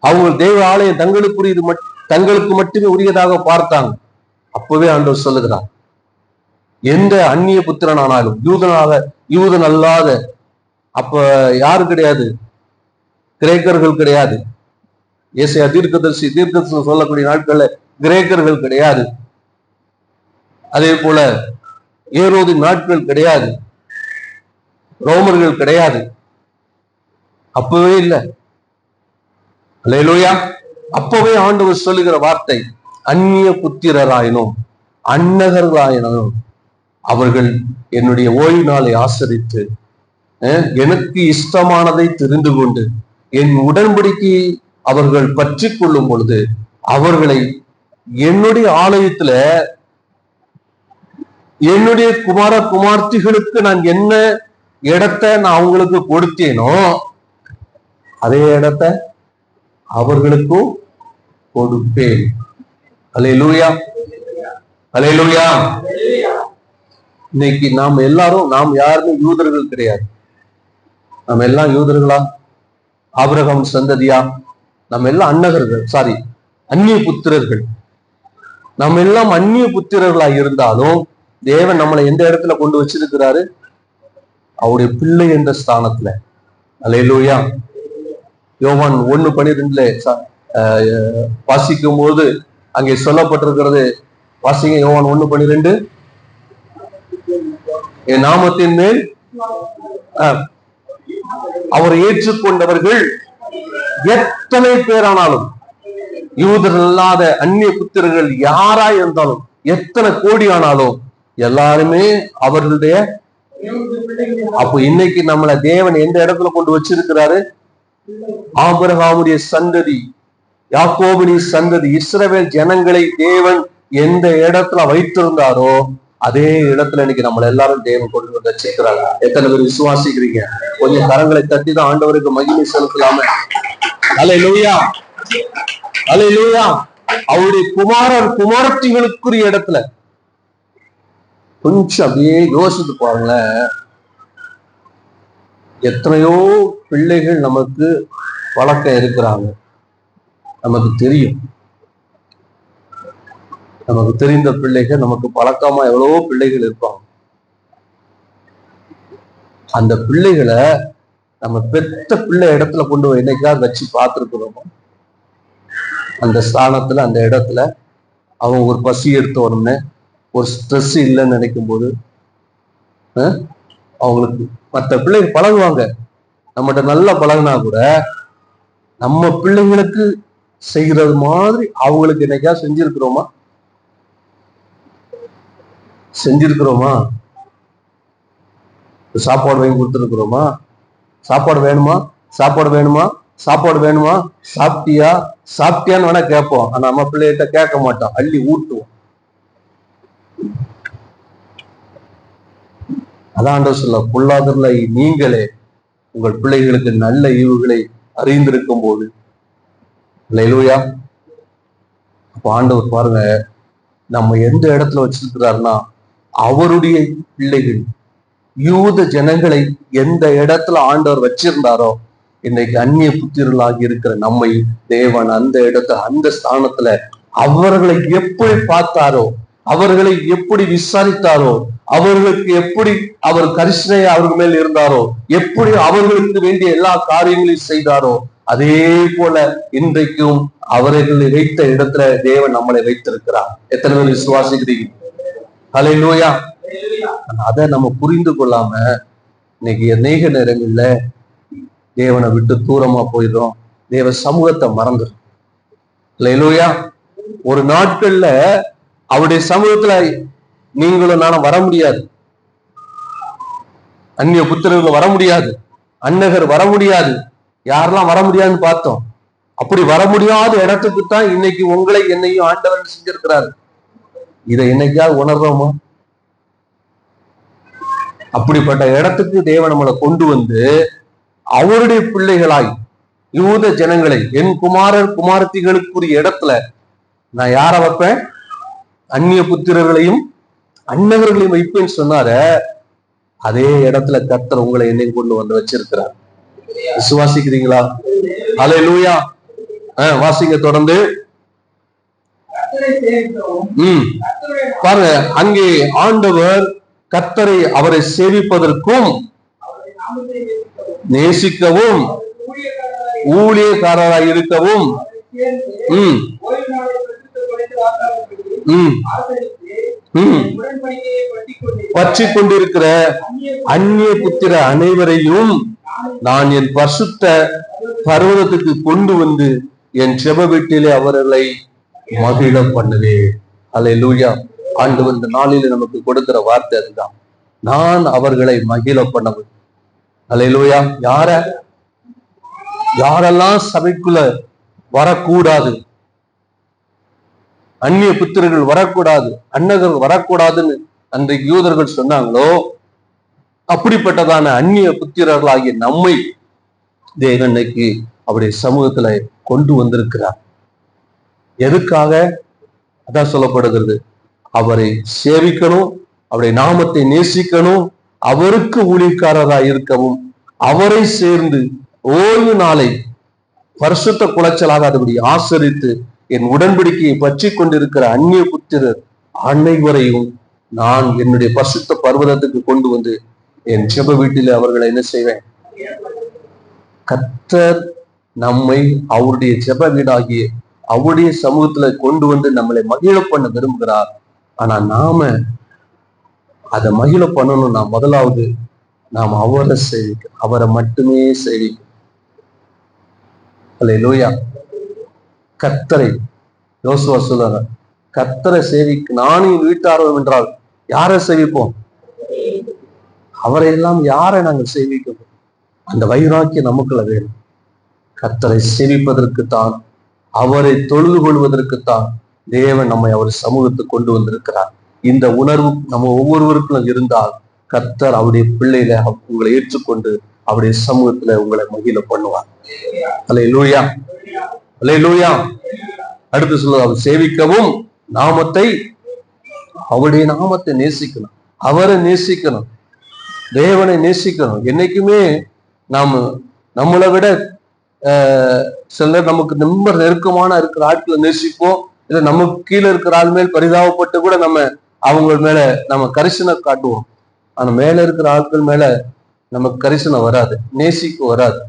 அவங்க தெய்வ ஆலயம் தங்களுக்கு மட்டுமே உரியதாக பார்த்தாங்க. அப்பவே ஆண்டவர் சொல்லுகிறார், எந்த அந்நிய புத்திரனானாலும், யூதன் அல்லாத, அப்ப யாரு கிடையாது? கிரேக்கர்கள் கிடையாது. ஏசாயா தீர்க்கதரிசி சொல்லக்கூடிய நாட்கள்ல கிரேக்கர்கள் கிடையாது. அதே போல ஏரோதின் நாட்கள் கிடையாது, ரோமர்கள் கிடையாது, அப்பவே இல்லை. அல்லேலூயா. அப்பவே ஆண்டவர் சொல்லுகிற வார்த்தை, அந்நிய புத்திரராயினும் அன்னகர்களாயினும் அவர்கள் என்னுடைய ஓய்வு நாளை ஆசரித்து எனக்கு இஷ்டமானதை தெரிந்து கொண்டு என் உடன்படிக்கையை அவர்கள் பற்றி கொள்ளும் பொழுது அவர்களை என்னுடைய ஆலயத்துல என்னுடைய குமார குமார்த்திகளுக்கு நான் என்ன இடத்தை நான் அவங்களுக்கு கொடுத்தேனோ அதே இடத்தை அவர்களுக்கும் கொடுப்பேன். அல்லேலூயா, அல்லேலூயா. இன்னைக்கு நாம் யாருமே யூதர்கள் கிடையாது. நம்ம எல்லாம் யூதர்களா? ஆபிரகாம் சந்ததியா? நம்ம எல்லாம் அந்நிய புத்திரர்கள். நம்ம எல்லாம் அந்நிய புத்திரர்களா இருந்தாலும் தேவன் நம்மளை எந்த இடத்துல கொண்டு வச்சிருக்கிறாரு? அவருடைய பிள்ளை என்ற ஸ்தானத்துல. அல்லேலூயா. யோவான் 1:12 வாசிக்கும் போது அங்கே சொல்லப்பட்டிருக்கிறது. வாசிங்க, யோவான் 1:12. என் நாமத்தின் மேல் அவரை ஏற்றுக்கொண்டவர்கள் எத்தனை பேரானாலும் யூதர்கள் அல்லாத அந்நிய புத்திரர்கள் யாரா இருந்தாலும், எத்தனை கோடி ஆனாலும் எல்லாருமே அவர்களுடைய. அப்போ இன்னைக்கு நம்மளை தேவன் எந்த இடத்துல கொண்டு வச்சிருக்கிறாரு? ஆபிரகாமுடைய சந்ததி, யாக்கோபின் சந்ததி, இஸ்ரவேல் ஜனங்களை தேவன் எந்த இடத்துல வைத்திருந்தாரோ அதே இடத்துல இன்னைக்கு நம்மள எல்லாரும் தேவன் கொண்டு வந்து வச்சிருக்கிறாங்க. எத்தனை பேர் விசுவாசிக்கிறீங்க? கொஞ்சம் கரங்களை தட்டி தான் ஆண்டவருக்கு மகிமை செலுத்தலாமே. அல்லேலூயா, அல்லேலூயா. அவருடைய குமாரத்திகளுக்குரிய இடத்துல கொஞ்சம் அப்படியே யோசித்து பாருங்களேன். எத்தனையோ பிள்ளைகள் நமக்கு வழக்கம் இருக்கிறாங்க, நமக்கு தெரியும். நமக்கு தெரிந்த பிள்ளைகள், நமக்கு பழக்கமா எவ்வளவோ பிள்ளைகள் இருப்பாங்க. அந்த பிள்ளைகளை நம்ம பெத்த பிள்ளை இடத்துல கொண்டு போய் என்னைக்காவது வச்சு பார்த்துருக்கிறோமோ? அந்த ஸ்தானத்துல, அந்த இடத்துல அவங்க ஒரு பசி எடுத்த உடனே, ஒரு ஸ்ட்ரெஸ் இல்லைன்னு நினைக்கும் போது அவங்களுக்கு மற்ற பிள்ளைகள் பழகுவாங்க. நம்மகிட்ட நல்லா பழகுனா கூட நம்ம பிள்ளைங்களுக்கு செய்கிறது மாதிரி அவங்களுக்கு என்னைக்கா செஞ்சிருக்கிறோமா? சாப்பாடு வாங்கி கொடுத்துருக்குறோமா? சாப்பாடு வேணுமா, சாப்பாடு வேணுமா, சாப்பாடு வேணுமா, சாப்பிட்டியான்னு வேணா கேட்போம். ஆனா நம்ம பிள்ளைகிட்ட கேட்க மாட்டோம், அள்ளி ஊட்டுவோம். அதான் சொல்ல, பொல்லாதவர்களை நீங்களே உங்கள் பிள்ளைகளுக்கு நல்ல ஈவுகளை அறிந்திருக்கும் போது. அல்லேலூயா. அப்ப ஆண்டவர் பாருங்க, நம்ம எந்த இடத்துல வச்சிருக்கிறாருன்னா, அவருடைய பிள்ளைகள் யூத ஜனங்களை எந்த இடத்துல ஆண்டவர் வச்சிருந்தாரோ, இன்னைக்கு அந்நிய புத்திரர்களாகி இருக்கிற நம்மை தேவன் அந்த இடத்துல, அந்த ஸ்தானத்துல அவர்களை எப்படி பார்த்தாரோ, அவர்களை எப்படி விசாரித்தாரோ, அவர்களுக்கு எப்படி அவர் கரிசனை அவர்கள் மேல் இருந்தாரோ, எப்படி அவர்களுக்கு வேண்டிய எல்லா காரியங்களையும் செய்தாரோ, அதே போல இன்றைக்கும் அவர்களை வைத்த இடத்துல தேவன் நம்மளை வைத்திருக்கிறார். எத்தனை பேர் விசுவாசிக்கிறீங்க? அல்லேலூயா. அதை நம்ம புரிந்து கொள்ளாம இன்னைக்கு அநேக நேரங்கள்ல தேவனை விட்டு தூரமா போயிடும், தேவ சமூகத்தை மறந்துடும். அல்லேலூயா. ஒரு நாட்கள்ல அவருடைய சமூகத்துல நீங்களும் நானும் வர முடியாது, அந்நிய புத்திரர்கள் வர முடியாது, அன்னகர் வர முடியாது. யாரெல்லாம் வர முடியாதுன்னு பார்த்தோம். அப்படி வர முடியாத இடத்துக்கு தான் இன்னைக்கு உங்களை என்னையும் ஆண்டவர் செஞ்சிருக்கிறாரு. இதை என்னைக்காவது உணர்றோமா? அப்படிப்பட்ட இடத்துக்கு தேவன் நம்மளை கொண்டு வந்து அவருடைய பிள்ளைகளாய் யூத ஜனங்களை, என் குமாரத்திகளுக்குரிய இடத்துல நான் யார வைப்பேன்? அந்நிய புத்திரர்களையும் அன்னகர்களையும் வைப்பேன்னு சொன்னார, அதே இடத்துல கர்த்தர் உங்களை என்னையும் கொண்டு வந்து வச்சிருக்கிறார். விசுவாசிக்கிறீங்களா? அல்லேலூயா. வாசிங்க தொடர்ந்து. பாருங்க, அங்கே ஆண்டவர் கர்த்தரை, அவரை சேவிப்பதற்கும் நேசிக்கவும் ஊழியக்காரராய் இருக்கவும் பற்றி கொண்டிருக்கிற அந்நிய புத்திர அனைவரையும் நான் என் பரிசுத்த பர்வதத்துக்கு கொண்டு வந்து என் ஜெப வீட்டிலே அவர்களை மகிழ பண்ணுவேன். அல்லேலூயா. ஆண்டவர் இந்த நாளில நமக்கு கொடுக்கிற வார்த்தை அதுதான், நான் அவர்களை மகிழ பண்ணுவேன். அல்லேலூயா. யாரெல்லாம் சபைக்குள்ள வரக்கூடாது, அந்நிய புத்திரர்கள் வரக்கூடாது, அன்னகர் வரக்கூடாதுன்னு அன்றைக்கு யூதர்கள் சொன்னாங்களோ, அப்படிப்பட்டதான அந்நிய புத்திரர்களாகிய நம்மை தேவன் இன்னைக்கு அவருடைய சமூகத்துல கொண்டு வந்திருக்கிறார். எதுக்காக? அதான் சொல்லப்படுகிறது, அவரை சேவிக்கணும், அவருடைய நாமத்தை நேசிக்கணும், அவருக்கு ஊழியக்காரராக இருக்கவும், அவரை சேர்ந்து ஓய்வு நாளை பரிசுத்த குலைச்சலாகாதபடி ஆசரித்து என் உடன்படிக்கையை பற்றி கொண்டிருக்கிற அந்நிய புத்திரர் அனைவரையும் நான் என்னுடைய பரிசுத்த பர்வதத்துக்கு கொண்டு வந்து என் ஜெப வீட்டில் அவர்களை என்ன செய்வேன்? கர்த்தர் நம்மை அவருடைய ஜெப வீடாகிய அவருடைய சமூகத்துல கொண்டு வந்து நம்மளை மகிழ பண்ண விரும்புகிறார். ஆனா நாம அதை மகிழ பண்ணணும்னா முதலாவது நாம் அவரை சேவிக்க, அவரை மட்டுமே சேவிக்க. அல்லேலூயா. கர்த்தரை யோசுவா சொல்லுவாங்க, கர்த்தரை சேவிக்க நானும் வீட்டாரோம் என்றால் யாரை சேவிப்போம்? அவரை எல்லாம் யாரை நாங்கள் சேவிக்கணும்? அந்த வைராக்கியம் நமக்குள்ள வேணும். கர்த்தரை சேவிப்பதற்குத்தான், அவரை தொழுது கொள்வதற்குத்தான் தேவன் நம்மை அவர் சமூகத்துக்கு கொண்டு வந்திருக்கிறார். இந்த உணர்வு நம்ம ஒவ்வொருவருக்கும் இருந்தால் கர்த்தர் அவருடைய பிள்ளையில உங்களை ஏற்றுக்கொண்டு அவருடைய சமூகத்துல உங்களை மகிழ பண்ணுவார். அல்லேலூயா, அல்லேலூயா. அடுத்து சொல்லுவார், அவர் சேவிக்கவும் நாமத்தை, அவருடைய நாமத்தை நேசிக்கணும், அவரை நேசிக்கணும், தேவனை நேசிக்கணும். என்னைக்குமே நம்மளை விட சிலர் நமக்கு ரொம்ப நெருக்கமான இருக்கிற ஆட்களை நேசிப்போம். இல்ல நமக்கு கீழே இருக்கிற ஆள் மேல் பரிதாபப்பட்டு கூட அவங்க மேல நம்ம கரிசனை காட்டுவோம். ஆனா மேல இருக்கிற ஆட்கள் மேல நமக்கு கரிசனை வராது, நேசிக்க வராது.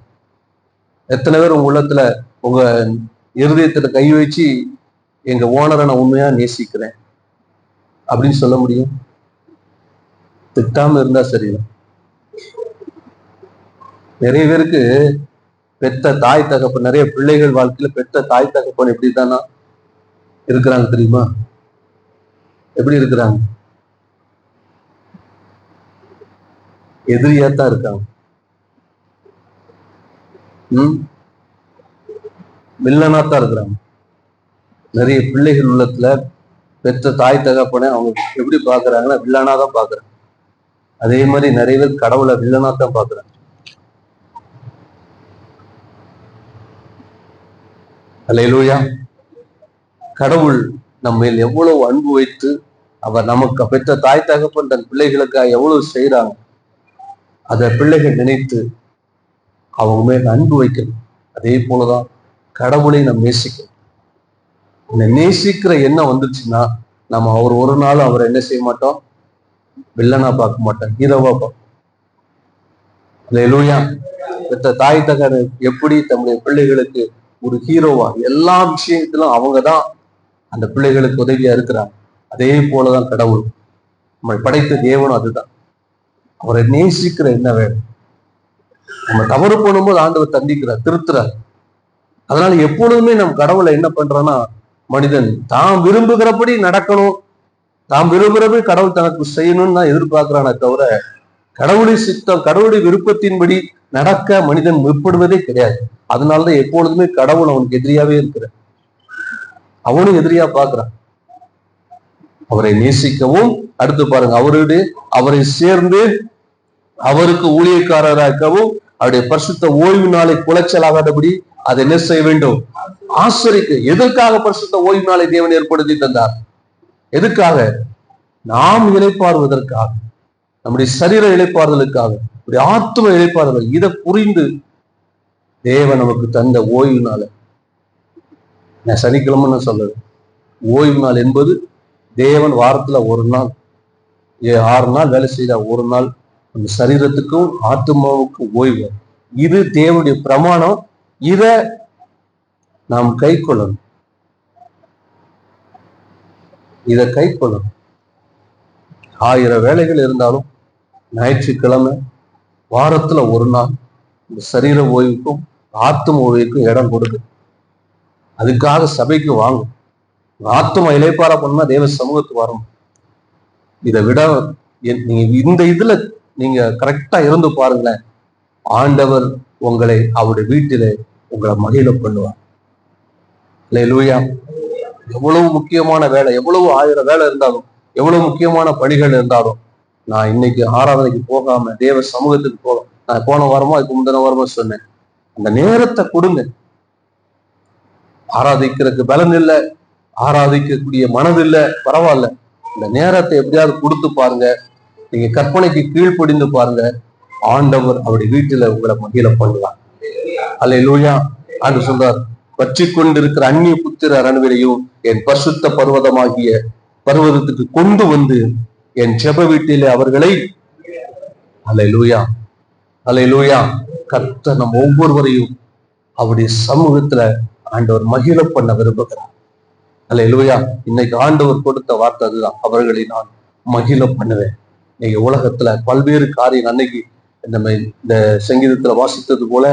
எத்தனை பேர் உங்க உள்ளத்துல உங்க இருதயத்துல கை வச்சு எங்க ஓனரை நான் உண்மையா நேசிக்கிறேன் அப்படின்னு சொல்ல முடியும்? திட்டாம இருந்தா சரிதான். நிறைய பேருக்கு பெத்த தாய் தகப்பன், நிறைய பிள்ளைகள் வாழ்க்கையில பெத்த தாய் தகப்பன் எப்படித்தானா இருக்கிறாங்க தெரியுமா? எப்படி இருக்கிறாங்க? எதிரியாத்தான் இருக்காங்க. வில்லனாத்தான் இருக்கிறாங்க. நிறைய பிள்ளைகள் உள்ளத்துல பெத்த தாய் தகப்பனை அவங்க எப்படி பாக்குறாங்கன்னா வில்லனாதான் பாக்குறாங்க. அதே மாதிரி நிறைய பேர் கடவுளை வில்லனாத்தான் பாக்குறாங்க. அல்லேலூயா. கடவுள் நம்ம எவ்வளவு அன்பு வைத்து அவர் நமக்கு பெற்ற தாய் தகப்பன் தன் பிள்ளைகளுக்காக எவ்வளவு செய்யறாங்க, அதை பிள்ளைகள் நினைத்து அவங்க மேல் அன்பு வைக்கணும். அதே போலதான் கடவுளை நம்ம நேசிக்கணும். இந்த நேசிக்கிற எண்ணம் வந்துச்சுன்னா நம்ம அவர் ஒரு நாள் அவரை என்ன செய்ய மாட்டோம்? வில்லனா பார்க்க மாட்டோம், ஹீரோவா பார்ப்போம். அல்லேலூயா. பெற்ற தாய் தகப்பன் எப்படி தம்முடைய பிள்ளைகளுக்கு ஒரு ஹீரோவா, எல்லா விஷயத்திலும் அவங்கதான் அந்த பிள்ளைகளுக்கு உதவியா இருக்கிறாங்க. அதே போலதான் கடவுள் நம்மை படைத்த தேவனும் அதுதான். அவரை நேசிக்கிற என்ன வேணும்? நம்ம தவறு பண்ணும்போது ஆண்டவர் தண்டிக்கிறார், திருத்துறார். அதனால எப்பொழுதுமே நம் கடவுளை என்ன பண்றோம்னா, மனிதன் தாம் விரும்புகிறபடி நடக்கணும், தாம் விரும்புகிறபடி கடவுள் தனக்கு செய்யணும்னு தான் எதிர்பார்க்கிறானே தவிர கடவுளுடைய சித்தம், கடவுளுடைய விருப்பத்தின்படி நடக்க மனிதன் முற்படுவதே கிடையாது. அதனாலதான் எப்பொழுதுமே கடவுள் அவனுக்கு எதிரியாவே இருக்கிற, அவனும் எதிரியா பார்க்கிறான். அவரை நேசிக்கவும், அடுத்து பாருங்க, அவரை சேர்ந்து அவருக்கு ஊழியக்காரராக்கவும், அவருடைய பரிசுத்த ஓய்வு நாளை குலைச்சலாகாதபடி அதை என்ன செய்ய வேண்டும்? ஆசரிக்க. எதற்காக பரிசுத்த ஓய்வு நாளை தேவன் ஏற்படுத்தி தந்தார்? எதுக்காக? நாம் இளைப்பாறுவதற்காக, நம்முடைய சரீர இளைப்பாறுதலுக்காக, நம்முடைய ஆத்தும இளைப்பாறுதல். இதை புரிந்து தேவன் நமக்கு தந்த ஓய்வு நாளை, நான் சனிக்கிழமை சொல்றது, ஓய்வு நாள் என்பது தேவன் வாரத்துல ஒரு நாள், 6 நாள் வேலை செய்த ஒரு நாள் நம்ம சரீரத்துக்கும் ஆத்மாவுக்கும் ஓய்வு. இது தேவனுடைய பிரமாணம். இத நாம் கை கொள்ளணும், இதை கை கொள்ளணும். 1000 வேலைகள் இருந்தாலும் ஞாயிற்றுக்கிழமை வாரத்துல ஒரு நாள் இந்த சரீர ஓய்வுக்கும் ஆத்ம ஓய்வுக்கும் இடம் கொடுக்கு. அதுக்காக சபைக்கு வாங்கும். ஆத்ம இளைப்பாற பண்ணா தேவ சமூகத்துக்கு வரணும். இதை விட நீங்க இந்த இதுல நீங்க கரெக்டா இருந்து பாருங்களேன், ஆண்டவர் உங்களை அவருடைய வீட்டிலே உங்களை மகிழ பண்ணுவார். அல்லேலூயா. எவ்வளவு முக்கியமான வேலை, எவ்வளவு 1000 வேலை இருந்தாலும், எவ்வளவு முக்கியமான பணிகள் இருந்தாலும், நான் இன்னைக்கு ஆராதனைக்கு போகாம தேவ சமூகத்துக்கு போக, நான் போன வாரமா அதுக்கு முந்தின வாரமா சொன்னேன், அந்த நேரத்தை கொடுங்க. ஆராதிக்கிறதுக்கு பலன் இல்லை, ஆராதிக்கக்கூடிய மனது இல்லை, பரவாயில்ல, இந்த நேரத்தை எப்படியாவது கொடுத்து பாருங்க. நீங்க கற்பனைக்கு கீழ்ப்படிந்து பாருங்க, ஆண்டவர் அவருடைய வீட்டுல உங்களை மகிழ பண்ணுவார். அல்லேலூயா. ஆண்டவர் சொல்றார், பற்றி கொண்டிருக்கிற அந்நிய புத்திரர் அனைவரையும் என் பரிசுத்த பர்வதமாகிய பர்வதத்துக்கு கொண்டு வந்து என் ஜெப வீட்டிலே அவர்களை, அல்லேலூயா, அல்லேலூயா, கர்த்தர் நம் ஒவ்வொருவரையும் அவருடைய சமூகத்துல ஆண்டவர் மகிழ பண்ண விரும்புகிறார். அல்லேலூயா. இன்னைக்கு ஆண்டவர் கொடுத்த வார்த்தை அதுதான், அவர்களை நான் மகிழ பண்ணுவேன். இன்னைக்கு உலகத்துல பல்வேறு காரியம், அன்னைக்கு நம்ம இந்த சங்கீதத்துல வாசித்தது போல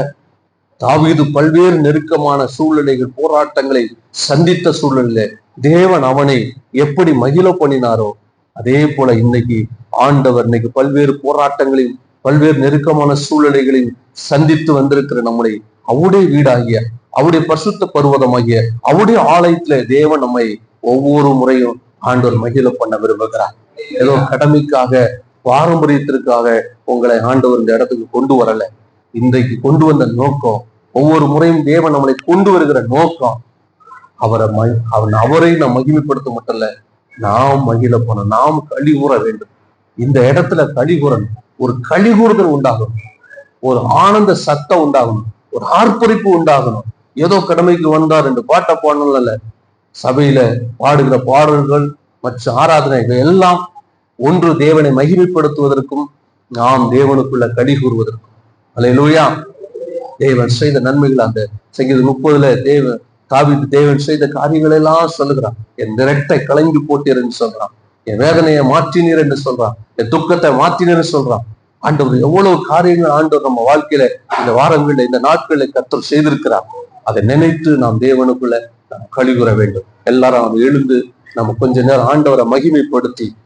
தாவீது பல்வேறு நெருக்கமான சூழ்நிலைகள், போராட்டங்களை சந்தித்த சூழ்நிலை தேவன் அவனை எப்படி மகிழ பண்ணினாரோ அதே போல இன்னைக்கு ஆண்டவர் இன்னைக்கு பல்வேறு போராட்டங்களையும் பல்வேறு நெருக்கமான சூழ்நிலைகளையும் சந்தித்து வந்திருக்கிற நம்மளை அவருடைய வீடாகிய அவருடைய பரிசுத்த பர்வதமாகிய அவருடைய ஆலயத்துல தேவன் நம்மை ஒவ்வொரு முறையும் ஆண்டவர் மகிழ பண்ண விரும்புகிறார். ஏதோ கடமைக்காக பாரம்பரியத்திற்காக உங்களை ஆண்டவர் இந்த இடத்துக்கு கொண்டு வரல. இன்றைக்கு கொண்டு வந்த நோக்கம், ஒவ்வொரு முறையும் தேவன் நம்மளை கொண்டு வருகிற நோக்கம் அவரை நாம் மகிமைப்படுத்த மட்டும் இல்ல, நாம் மகிழ போனோம், நாம் களி கூற வேண்டும். இந்த இடத்துல களி கூறணும், ஒரு களி கூறுதல் உண்டாகணும், ஒரு ஆனந்த சத்தம் உண்டாகணும், ஒரு ஆர்ப்பரிப்பு உண்டாகணும். ஏதோ கடமைக்கு வந்தார் என்று பாட்டை பாடணும் இல்ல, சபையில பாடுகிற பாடல்கள் மற்ற ஆராதனைகள் எல்லாம் ஒன்று தேவனை மகிமைப்படுத்துவதற்கும் நாம் தேவனுக்குள்ள களி கூறுவதற்கும். அல்லேலூயா. தேவன் செய்த நன்மைகள் அந்த சங்கீதம் 30 தாவீது தேவன் செய்த காரியங்கள் எல்லாம் சொல்லுகிறான். என் இரட்டை கலங்கி போட்டீர் என்று சொல்றான், என் வேதனையை மாற்றினீர் என்று சொல்றான், என் துக்கத்தை மாற்றினீர் சொல்றான். ஆண்டவர் எவ்வளவு காரியங்கள் ஆண்டவர் நம்ம வாழ்க்கையில இந்த வாரங்கள்ல இந்த நாட்கள்ல கர்த்தர் செய்திருக்கிறார். அதை நினைத்து நாம் தேவனுக்குள்ள நாம் களி கூற வேண்டும். எல்லாரும் எழுந்து நம்ம கொஞ்ச நேரம் ஆண்டவரை மகிமைப்படுத்தி